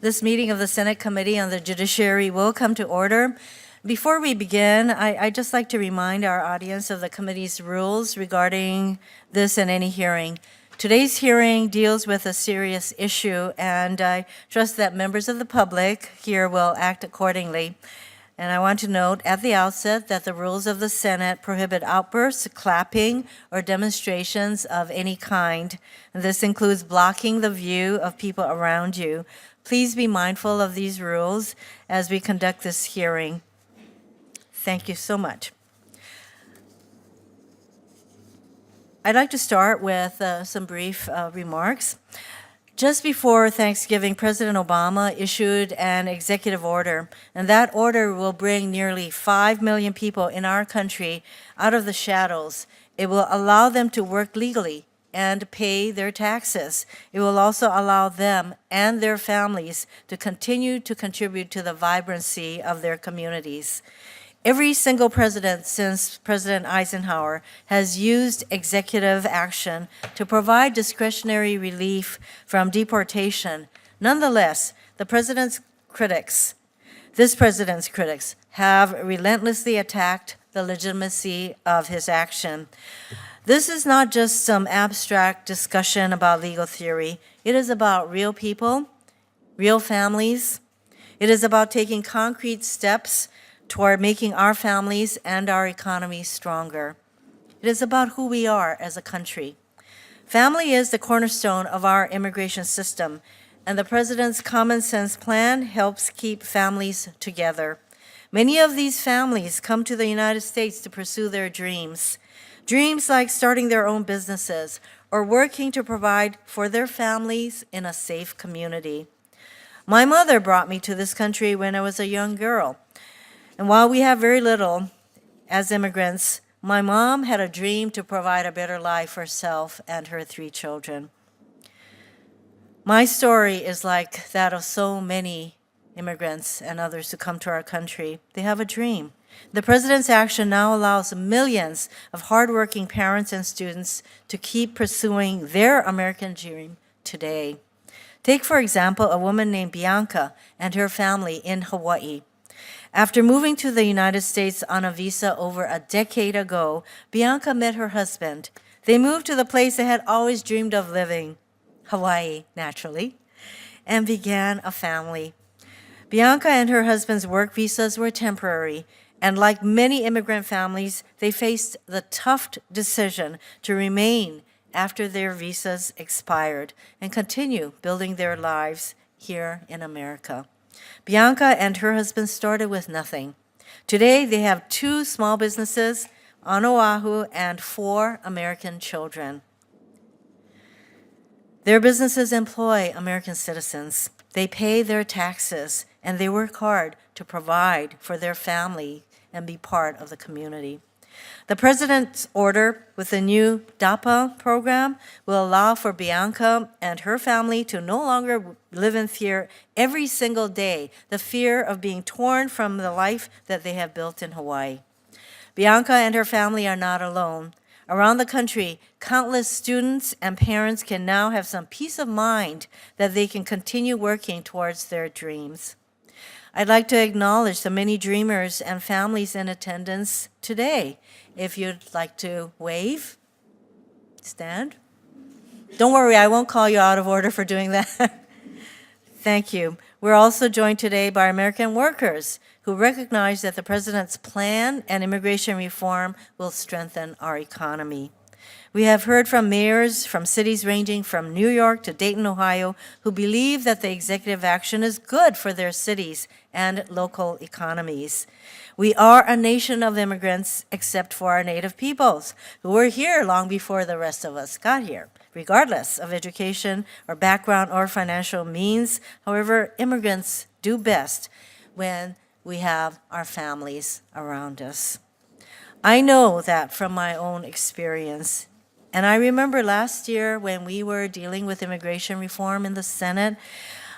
This meeting of the Senate Committee on the Judiciary will come to order. Before we begin, I'd just like to remind our audience of the committee's rules regarding this and any hearing. Today's hearing deals with a serious issue, and I trust that members of the public here will act accordingly. And I want to note at the outset that the rules of the Senate prohibit outbursts, clapping, or demonstrations of any kind. This includes blocking the view of people around you. Please be mindful of these rules as we conduct this hearing. Thank you so much. I'd like to start with some brief remarks. Just before Thanksgiving, President Obama issued an executive order, and that order will bring nearly 5 million people in our country out of the shadows. It will allow them to work legally and pay their taxes. It will also allow them and their families to continue to contribute to the vibrancy of their communities. Every single president since President Eisenhower has used executive action to provide discretionary relief from deportation. Nonetheless, this president's critics have relentlessly attacked the legitimacy of his action. This is not just some abstract discussion about legal theory. It is about real people, real families. It is about taking concrete steps toward making our families and our economy stronger. It is about who we are as a country. Family is the cornerstone of our immigration system, and the president's common sense plan helps keep families together. Many of these families come to the United States to pursue their dreams. Dreams like starting their own businesses or working to provide for their families in a safe community. My mother brought me to this country when I was a young girl. And while we have very little as immigrants, my mom had a dream to provide a better life for herself and her 3 children. My story is like that of so many immigrants and others who come to our country. They have a dream. The president's action now allows millions of hardworking parents and students to keep pursuing their American dream today. Take, for example, a woman named Bianca and her family in Hawaii. After moving to the United States on a visa over a decade ago, Bianca met her husband. They moved to the place they had always dreamed of living, Hawaii, naturally, and began a family. Bianca and her husband's work visas were temporary, and like many immigrant families, they faced the tough decision to remain after their visas expired and continue building their lives here in America. Bianca and her husband started with nothing. Today, they have 2 small businesses on Oahu and 4 American children. Their businesses employ American citizens. They pay their taxes, and they work hard to provide for their family and be part of the community. The president's order with the new DAPA program will allow for Bianca and her family to no longer live in fear every single day, the fear of being torn from the life that they have built in Hawaii. Bianca and her family are not alone. Around the country, countless students and parents can now have some peace of mind that they can continue working towards their dreams. I'd like to acknowledge the many dreamers and families in attendance today. If you'd like to wave, stand. Don't worry, I won't call you out of order for doing that. Thank you. We're also joined today by American workers who recognize that the president's plan and immigration reform will strengthen our economy. We have heard from mayors from cities ranging from New York to Dayton, Ohio, who believe that the executive action is good for their cities and local economies. We are a nation of immigrants, except for our native peoples, who were here long before the rest of us got here, regardless of education or background or financial means. However, immigrants do best when we have our families around us. I know that from my own experience. And I remember last year when we were dealing with immigration reform in the Senate,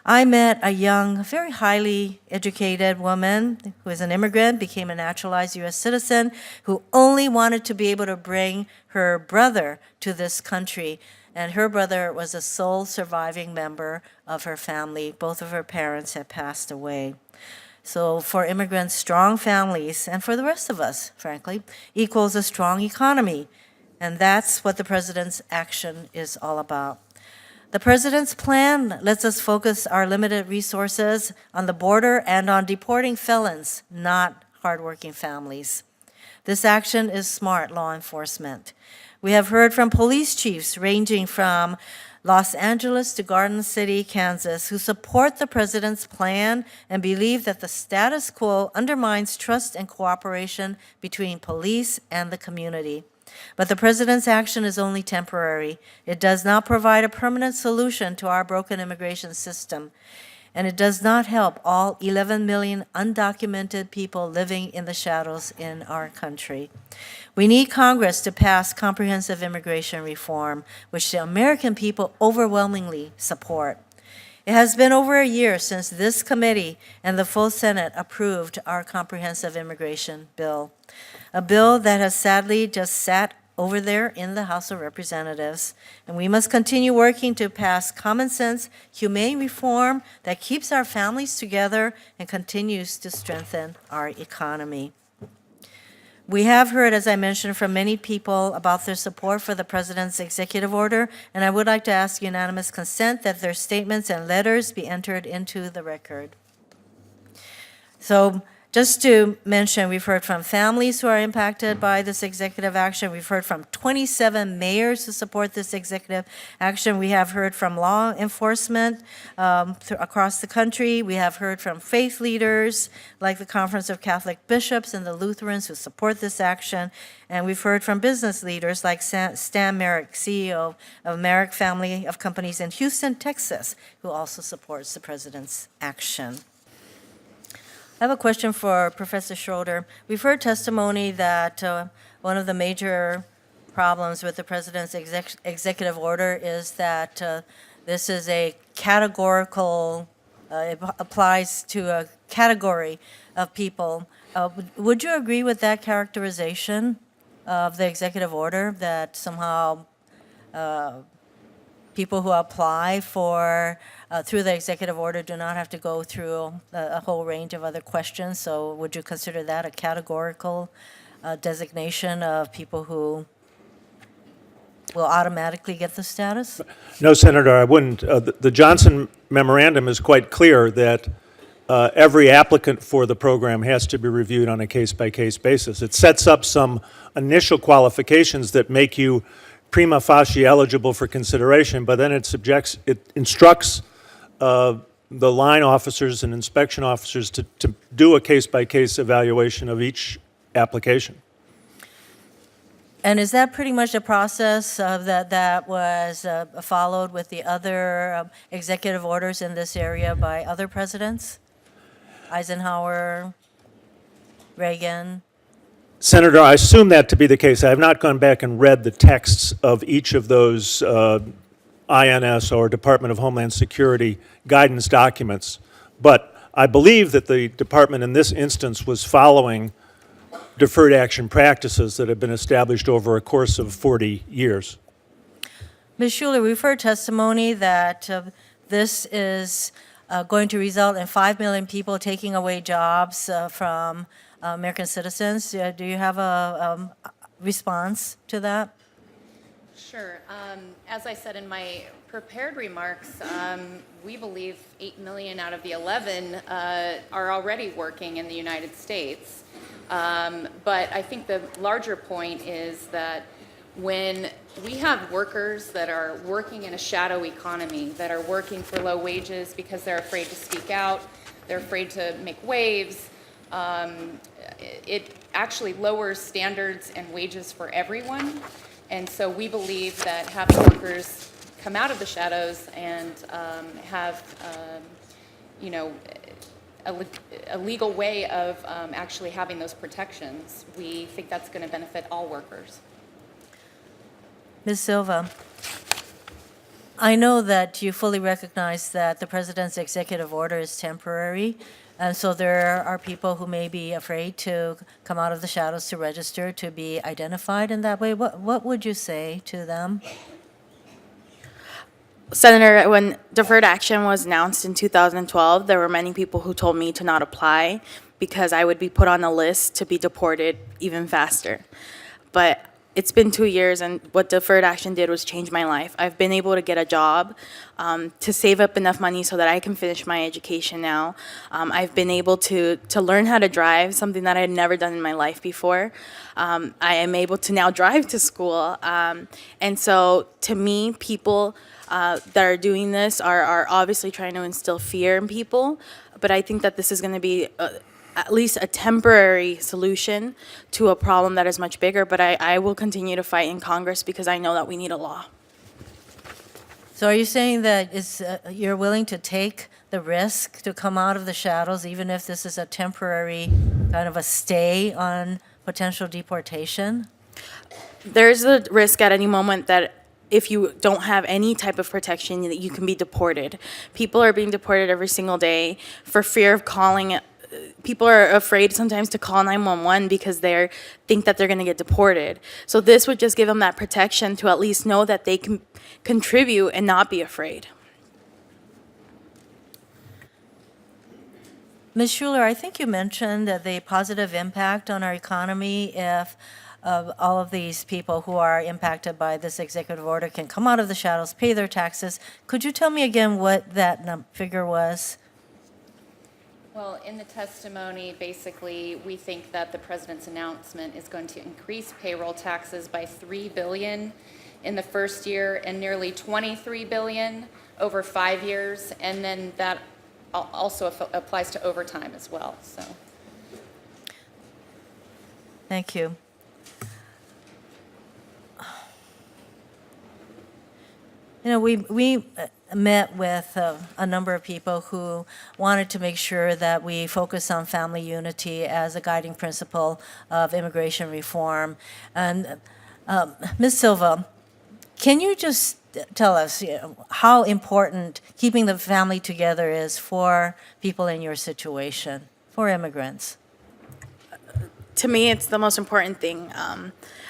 I met a young, very highly educated woman who is an immigrant, became a naturalized U.S. citizen, who only wanted to be able to bring her brother to this country. And her brother was the sole surviving member of her family. Both of her parents had passed away. So for immigrants, strong families, and for the rest of us, frankly, equals a strong economy. And that's what the president's action is all about. The president's plan lets us focus our limited resources on the border and on deporting felons, not hardworking families. This action is smart law enforcement. We have heard from police chiefs ranging from Los Angeles to Garden City, Kansas, who support the president's plan and believe that the status quo undermines trust and cooperation between police and the community. But the president's action is only temporary. It does not provide a permanent solution to our broken immigration system, and it does not help all 11 million undocumented people living in the shadows in our country. We need Congress to pass comprehensive immigration reform, which the American people overwhelmingly support. It has been over a year since this committee and the full Senate approved our comprehensive immigration bill, a bill that has sadly just sat over there in the House of Representatives. And we must continue working to pass common sense, humane reform that keeps our families together and continues to strengthen our economy. We have heard, as I mentioned, from many people about their support for the president's executive order, and I would like to ask unanimous consent that their statements and letters be entered into the record. So just to mention, we've heard from families who are impacted by this executive action. We've heard from 27 mayors who support this executive action. We have heard from law enforcement across the country. We have heard from faith leaders like the Conference of Catholic Bishops and the Lutherans who support this action. And we've heard from business leaders like Stan Merrick, CEO of Merrick Family of Companies in Houston, Texas, who also supports the president's action. I have a question for Professor Schroeder. We've heard testimony that one of the major problems with the president's executive order is that this is a categorical, it applies to a category of people. Would you agree with that characterization of the executive order, that somehow people who apply for through the executive order do not have to go through a whole range of other questions? So would you consider that a categorical designation of people who will automatically get the status? No, Senator, I wouldn't. The Johnson memorandum is quite clear that every applicant for the program has to be reviewed on a case-by-case basis. It sets up some initial qualifications that make you prima facie eligible for consideration, but then it instructs the line officers and inspection officers to do a case-by-case evaluation of each application. And is that pretty much a process that was followed with the other executive orders in this area by other presidents? Eisenhower, Reagan? Senator, I assume that to be the case. I have not gone back and read the texts of each of those INS or Department of Homeland Security guidance documents, but I believe that the department in this instance was following deferred action practices that have been established over a course of 40 years. Ms. Schuler, we've heard testimony that this is going to result in 5 million people taking away jobs from American citizens. Do you have a response to that? Sure. As I said in my prepared remarks, we believe 8 million out of the 11 are already working in the United States. But I think the larger point is that when we have workers that are working in a shadow economy, that are working for low wages because they're afraid to speak out, they're afraid to make waves, it actually lowers standards and wages for everyone. And so we believe that having workers come out of the shadows and have, a legal way of actually having those protections, we think that's going to benefit all workers. Ms. Silva, I know that you fully recognize that the president's executive order is temporary, and so there are people who may be afraid to come out of the shadows to register, to be identified in that way. What would you say to them? Senator, when deferred action was announced in 2012, there were many people who told me to not apply because I would be put on a list to be deported even faster. But it's been 2 years, and what deferred action did was change my life. I've been able to get a job, to save up enough money so that I can finish my education now. I've been able to learn how to drive, something that I had never done in my life before. I am able to now drive to school. And so to me, people that are doing this are obviously trying to instill fear in people. But I think that this is going to be at least a temporary solution to a problem that is much bigger. But I will continue to fight in Congress because I know that we need a law. So are you saying that you're willing to take the risk to come out of the shadows, even if this is a temporary kind of a stay on potential deportation? There's a risk at any moment that if you don't have any type of protection, that you can be deported. People are being deported every single day for fear of calling. People are afraid sometimes to call 911 because they think that they're going to get deported. So this would just give them that protection to at least know that they can contribute and not be afraid. Ms. Schuler, I think you mentioned that the positive impact on our economy if all of these people who are impacted by this executive order can come out of the shadows, pay their taxes. Could you tell me again what that figure was? Well, in the testimony, basically, we think that the president's announcement is going to increase payroll taxes by $3 billion in the first year and nearly $23 billion over 5 years, and then that also applies to overtime as well. So, Thank you. You know, we met with a number of people who wanted to make sure that we focus on family unity as a guiding principle of immigration reform. And Ms. Silva, can you just tell us how important keeping the family together is for people in your situation, for immigrants? To me, it's the most important thing.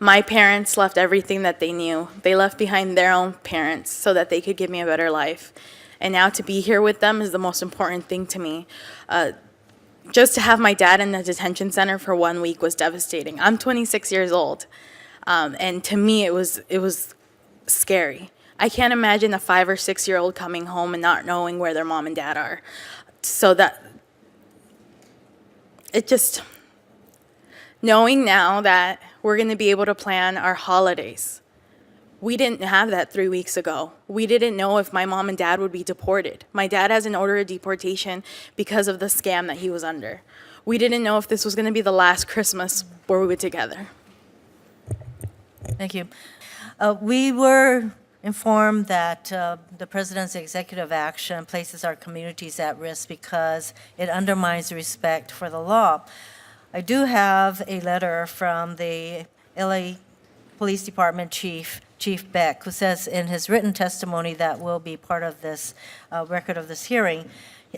My parents left everything that they knew. They left behind their own parents so that they could give me a better life. And now to be here with them is the most important thing to me. Just to have my dad in the detention center for 1 week was devastating. I'm 26 years old, and to me it was scary. I can't imagine a 5 or 6 year old coming home and not knowing where their mom and dad are. So that it just, knowing now that we're going to be able to plan our holidays. We didn't have that 3 weeks ago. We didn't know if my mom and dad would be deported. My dad has an order of deportation because of the scam that he was under. We didn't know if this was going to be the last Christmas where we were together. Thank you. We were informed that the president's executive action places our communities at risk because it undermines respect for the law. I do have a letter from the LA Police Department Chief Beck, who says in his written testimony that will be part of this record of this hearing,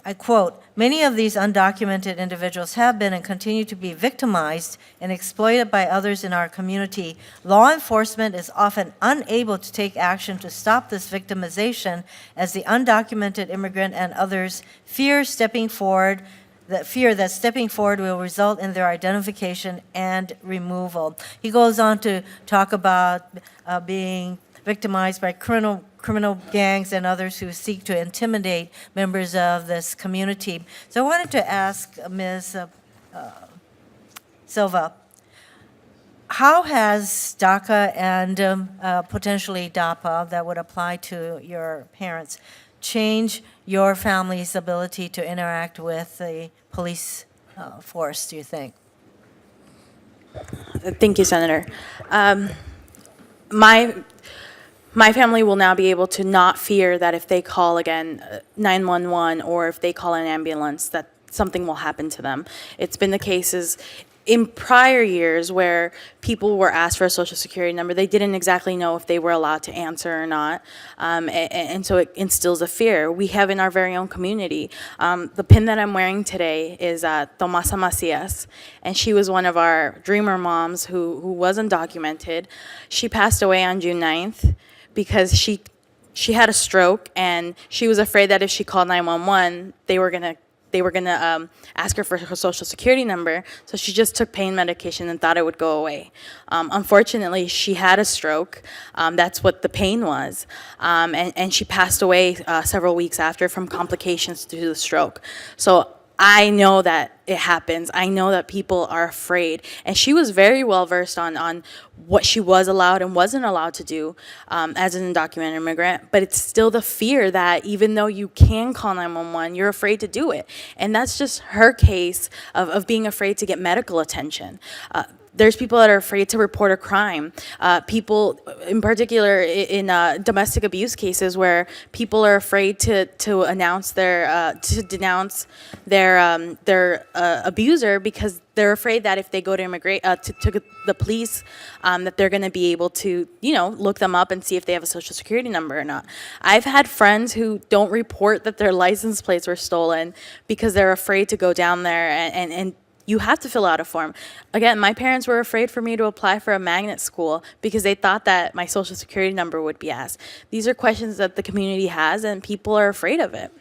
I quote, "Many of these undocumented individuals have been and continue to be victimized and exploited by others in our community. Law enforcement is often unable to take action to stop this victimization as the undocumented immigrant and others fear that stepping forward will result in their identification and removal." He goes on to talk about being victimized by criminal gangs and others who seek to intimidate members of this community. So I wanted to ask Ms. Silva, how has DACA and potentially DAPA, that would apply to your parents, change your family's ability to interact with the police force, do you think? Thank you, Senator. My family will now be able to not fear that if they call again 911 or if they call an ambulance that something will happen to them. It's been the cases in prior years where people were asked for a social security number. They didn't exactly know if they were allowed to answer or not, and so it instills a fear. We have in our very own community. The pin that I'm wearing today is Tomasa Macias, and she was one of our dreamer moms who was undocumented. She passed away on June 9th because she she had a stroke, and she was afraid that if she called 911, they were gonna ask her for her social security number. So she just took pain medication and thought it would go away. Unfortunately, she had a stroke. That's what the pain was, and she passed away several weeks after from complications due to the stroke. So I know that it happens. I know that people are afraid. And she was very well versed on what she was allowed and wasn't allowed to do as an undocumented immigrant. But it's still the fear that even though you can call 911, you're afraid to do it. And that's just her case of being afraid to get medical attention. There's people that are afraid to report a crime. People, in particular, in domestic abuse cases, where people are afraid to announce to denounce their abuser because they're afraid that if they go to to the police, that they're going to be able to, look them up and see if they have a social security number or not. I've had friends who don't report that their license plates were stolen because they're afraid to go down there and you have to fill out a form. Again, my parents were afraid for me to apply for a magnet school because they thought that my social security number would be asked. These are questions that the community has, and people are afraid of it.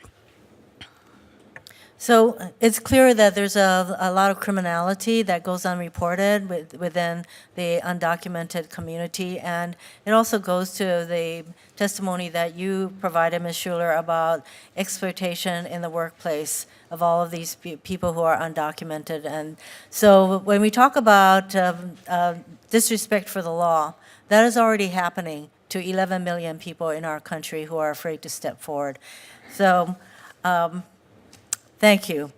So it's clear that there's a lot of criminality that goes unreported within the undocumented community, and it also goes to the testimony that you provided, Ms. Schuler, about exploitation in the workplace of all of these people who are undocumented. And so when we talk about disrespect for the law, that is already happening to 11 million people in our country who are afraid to step forward. So thank you.